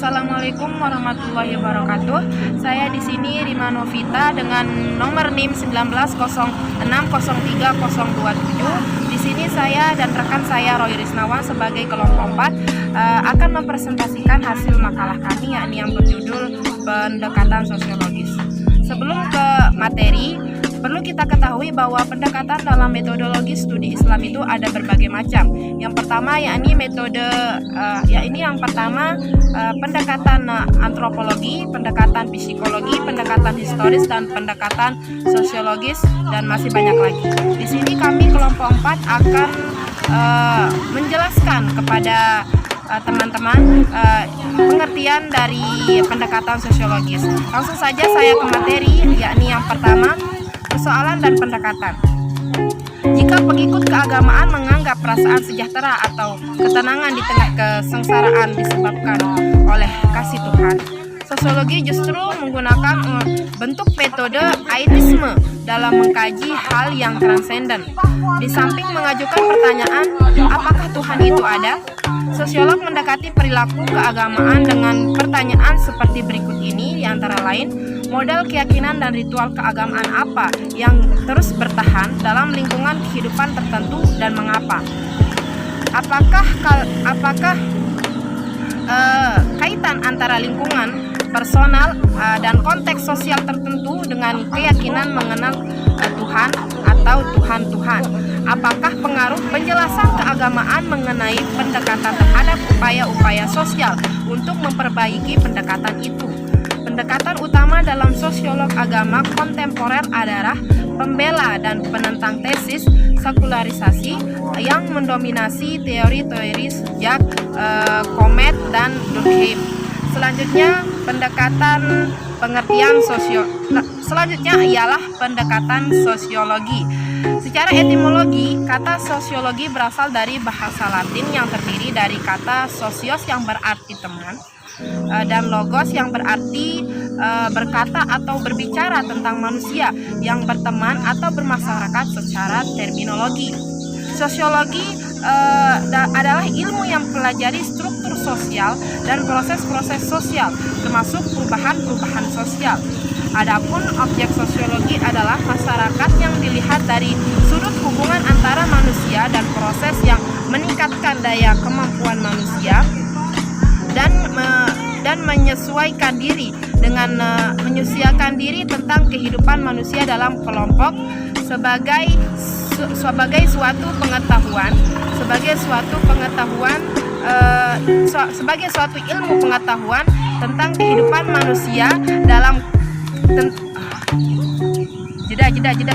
Assalamualaikum warahmatullahi wabarakatuh. Saya di sini Rima Novita dengan nomor NIM 1906030027. Di sini saya dan rekan saya Roy Risnawan sebagai kelompok 4 akan mempresentasikan hasil makalah kami, yakni yang berjudul pendekatan sosiologis. Sebelum ke materi, perlu kita ketahui bahwa pendekatan dalam metodologi studi Islam itu ada berbagai macam. Yang pertama yakni pendekatan antropologi, pendekatan psikologi, pendekatan historis, dan pendekatan sosiologis, dan masih banyak lagi. Di sini kami kelompok 4 akan menjelaskan kepada teman-teman pengertian dari pendekatan sosiologis. Langsung saja saya ke materi, yakni yang pertama, persoalan dan pendekatan. Jika pengikut keagamaan menganggap perasaan sejahtera atau ketenangan di tengah kesengsaraan disebabkan oleh kasih Tuhan, sosiologi justru menggunakan bentuk metode ateisme dalam mengkaji hal yang transenden. Di samping mengajukan pertanyaan, apakah Tuhan itu ada? Sosiolog mendekati perilaku keagamaan dengan pertanyaan seperti berikut ini, antara lain, model keyakinan dan ritual keagamaan apa yang terus bertahan dalam lingkungan kehidupan tertentu dan mengapa? Apakah kaitan antara lingkungan personal dan konteks sosial tertentu dengan keyakinan mengenal Tuhan atau Tuhan-Tuhan? Apakah pengaruh penjelasan keagamaan mengenai pendekatan terhadap upaya-upaya sosial untuk memperbaiki pendekatan itu? Pendekatan utama dalam sosiolog agama kontemporer adalah pembela dan penentang tesis sekularisasi yang mendominasi teori-teori sejak Comet dan Durkheim. Selanjutnya ialah pendekatan sosiologi. Secara etimologi, kata sosiologi berasal dari bahasa Latin yang terdiri dari kata sosios yang berarti teman dan logos yang berarti berkata atau berbicara tentang manusia yang berteman atau bermasyarakat secara terminologi. Sosiologi adalah ilmu yang mempelajari struktur sosial dan proses-proses sosial, termasuk perubahan-perubahan sosial. Adapun objek sosiologi adalah masyarakat yang dilihat dari sudut hubungan antara manusia dan proses yang meningkatkan daya kemampuan manusia dan menyesuaikan diri tentang kehidupan manusia dalam kelompok sebagai suatu ilmu pengetahuan tentang kehidupan manusia dalam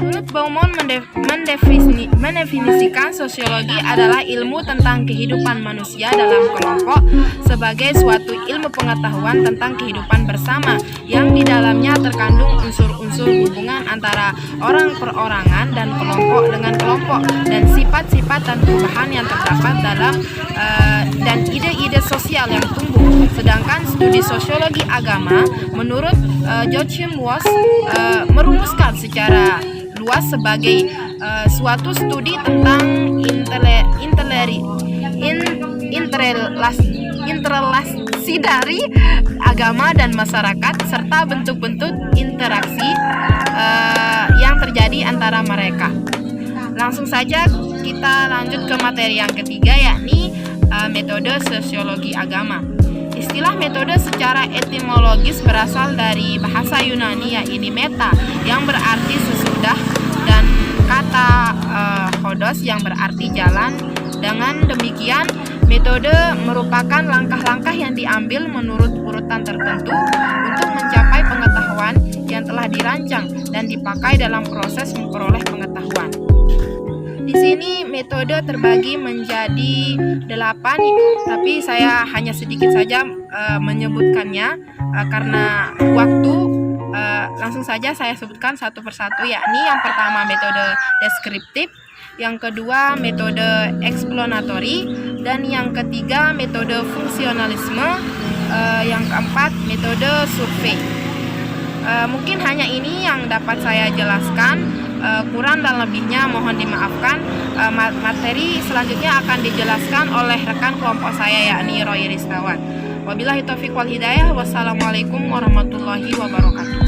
Menurut Beaumont mendefinisikan sosiologi adalah ilmu tentang kehidupan manusia dalam kelompok sebagai suatu ilmu pengetahuan tentang kehidupan bersama yang di dalamnya terkandung unsur-unsur hubungan antara orang perorangan dan kelompok dengan kelompok, dan sifat-sifat dan perubahan yang terdapat dalam dan ide-ide sosial yang tumbuh. Sedangkan studi sosiologi agama menurut Joachim Wolff merumuskan secara luas sebagai suatu studi tentang interrelasi dari agama dan masyarakat serta bentuk-bentuk interaksi yang terjadi antara mereka. Langsung saja kita lanjut ke materi yang ketiga, yakni metode sosiologi agama. Istilah metode secara etimologis berasal dari bahasa Yunani, yaitu meta yang berarti sesudah, dan kata hodos yang berarti jalan. Dengan demikian, metode merupakan langkah-langkah yang diambil menurut urutan tertentu untuk mencapai pengetahuan yang telah dirancang dan dipakai dalam proses memperoleh pengetahuan. Di sini metode terbagi menjadi 8, tapi saya hanya sedikit saja menyebutkannya karena waktu. Langsung saja saya sebutkan satu persatu, yakni yang pertama metode deskriptif, yang kedua metode eksploratory, dan yang ketiga metode fungsionalisme, yang keempat metode survei. Mungkin hanya ini yang dapat saya jelaskan. Kurang dan lebihnya mohon dimaafkan. Materi selanjutnya akan dijelaskan oleh rekan kelompok saya, yakni Roy Risnawan. Wabillahi taufiq wal hidayah. Wassalamualaikum warahmatullahi wabarakatuh.